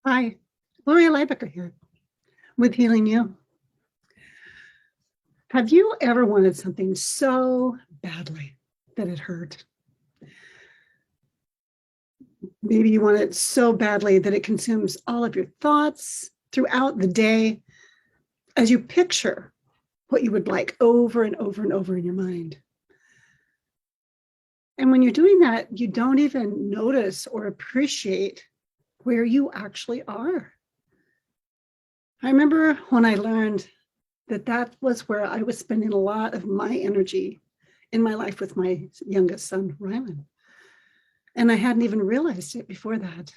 Hi, Gloria Lybecker here with Healing You. Have you ever wanted something so badly that it hurt? Maybe you want it so badly that it consumes all of your thoughts throughout the day as you picture what you would like over and over and over in your mind. And when you're doing that, you don't even notice or appreciate where you actually are. I remember when I learned that was where I was spending a lot of my energy in my life with my youngest son, Rylan. And I hadn't even realized it before that.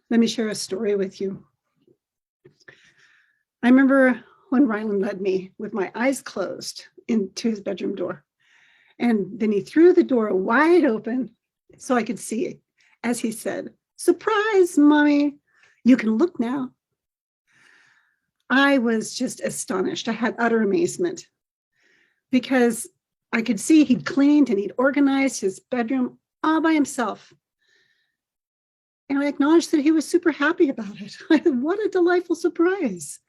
Let me share a story with you. I remember when Rylan led me with my eyes closed into his bedroom door. And then he threw the door wide open so I could see it as he said, "Surprise, Mommy, you can look now." I was just astonished. I had utter amazement because I could see he'd cleaned and he'd organized his bedroom all by himself. And I acknowledged that he was super happy about it. What a delightful surprise.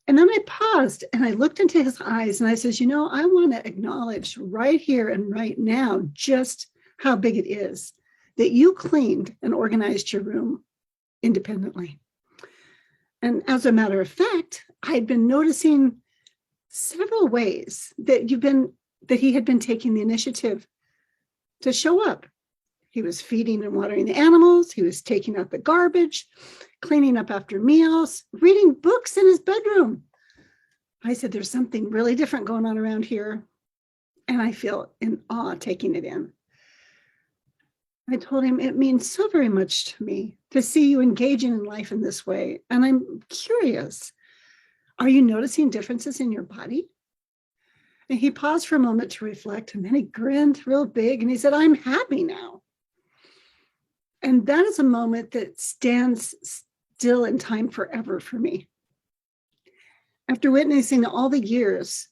And then I paused and I looked into his eyes and I says, I want to acknowledge right here and right now just how big it is that you cleaned and organized your room independently. And as a matter of fact, I'd been noticing several ways that he had been taking the initiative to show up. He was feeding and watering the animals. He was taking out the garbage, cleaning up after meals, reading books in his bedroom. I said, there's something really different going on around here. And I feel in awe taking it in. I told him, it means so very much to me to see you engaging in life in this way. And I'm curious, are you noticing differences in your body? And he paused for a moment to reflect, and then he grinned real big and he said, I'm happy now. And that is a moment that stands still in time forever for me. After witnessing all the years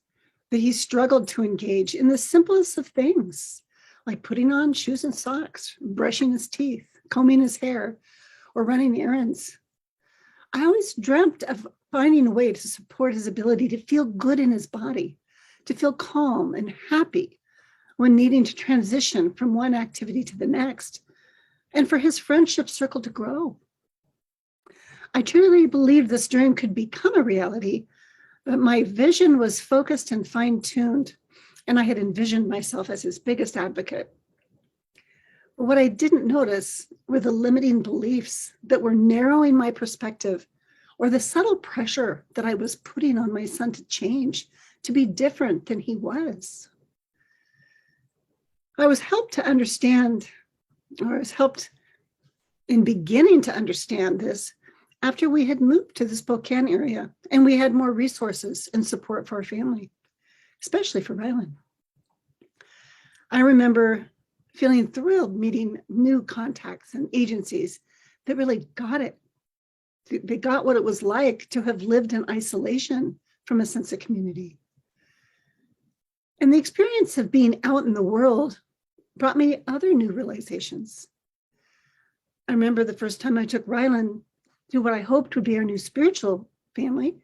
that he struggled to engage in the simplest of things, like putting on shoes and socks, brushing his teeth, combing his hair, or running errands. I always dreamt of finding a way to support his ability to feel good in his body, to feel calm and happy when needing to transition from one activity to the next, and for his friendship circle to grow. I truly believed this dream could become a reality, but my vision was focused and fine-tuned, and I had envisioned myself as his biggest advocate. But what I didn't notice were the limiting beliefs that were narrowing my perspective, or the subtle pressure that I was putting on my son to change, to be different than he was. I was helped in beginning to understand this after we had moved to the Spokane area and we had more resources and support for our family, especially for Rylan. I remember feeling thrilled meeting new contacts and agencies that really got it. They got what it was like to have lived in isolation from a sense of community. And the experience of being out in the world brought me other new realizations. I remember the first time I took Rylan to what I hoped would be our new spiritual family.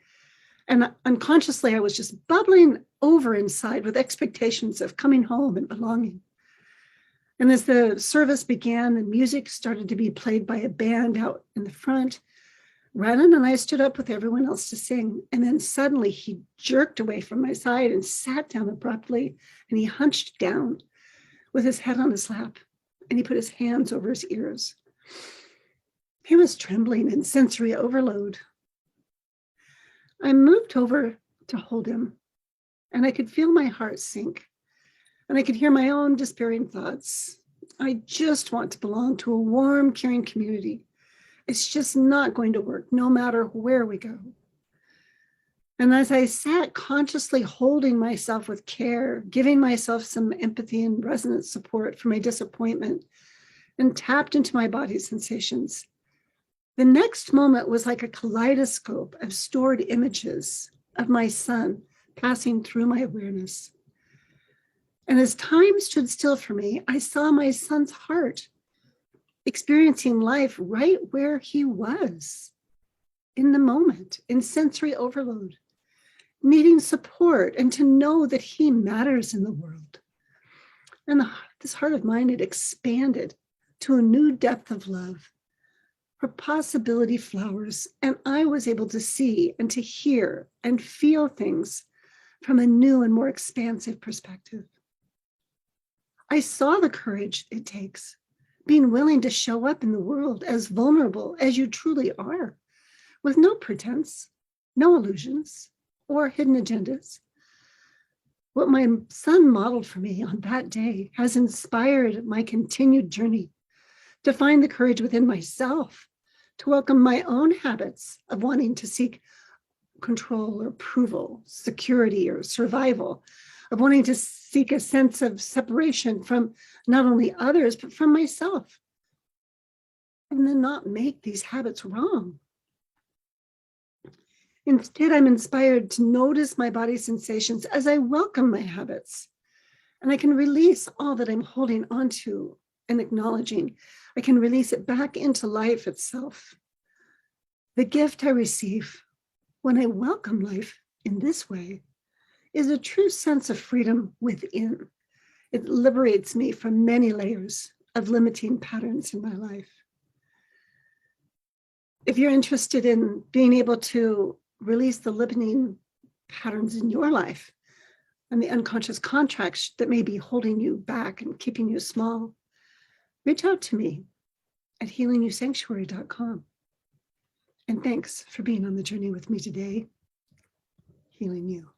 And unconsciously, I was just bubbling over inside with expectations of coming home and belonging. And as the service began and music started to be played by a band out in the front, Rylan and I stood up with everyone else to sing. And then suddenly he jerked away from my side and sat down abruptly, and he hunched down with his head on his lap, and he put his hands over his ears. He was trembling in sensory overload. I moved over to hold him, and I could feel my heart sink, and I could hear my own despairing thoughts. I just want to belong to a warm, caring community. It's just not going to work, no matter where we go. And as I sat consciously holding myself with care, giving myself some empathy and resonant support for my disappointment, and tapped into my body's sensations, the next moment was like a kaleidoscope of stored images of my son passing through my awareness. And as time stood still for me, I saw my son's heart. experiencing life right where he was, in the moment, in sensory overload, needing support and to know that he matters in the world. And this heart of mine had expanded to a new depth of love, where possibility flowers, and I was able to see and to hear and feel things from a new and more expansive perspective. I saw the courage it takes, being willing to show up in the world as vulnerable as you truly are, with no pretense, no illusions, or hidden agendas. What my son modeled for me on that day has inspired my continued journey to find the courage within myself, to welcome my own habits of wanting to seek control or approval, security or survival, of wanting to seek a sense of separation from not only others, but from myself, and then not make these habits wrong. Instead, I'm inspired to notice my body sensations as I welcome my habits, and I can release all that I'm holding onto and acknowledging. I can release it back into life itself. The gift I receive when I welcome life in this way is a true sense of freedom within. It liberates me from many layers of limiting patterns in my life. If you're interested in being able to release the limiting patterns in your life and the unconscious contracts that may be holding you back and keeping you small, reach out to me at healingyoursanctuary.com. And thanks for being on the journey with me today, healing you.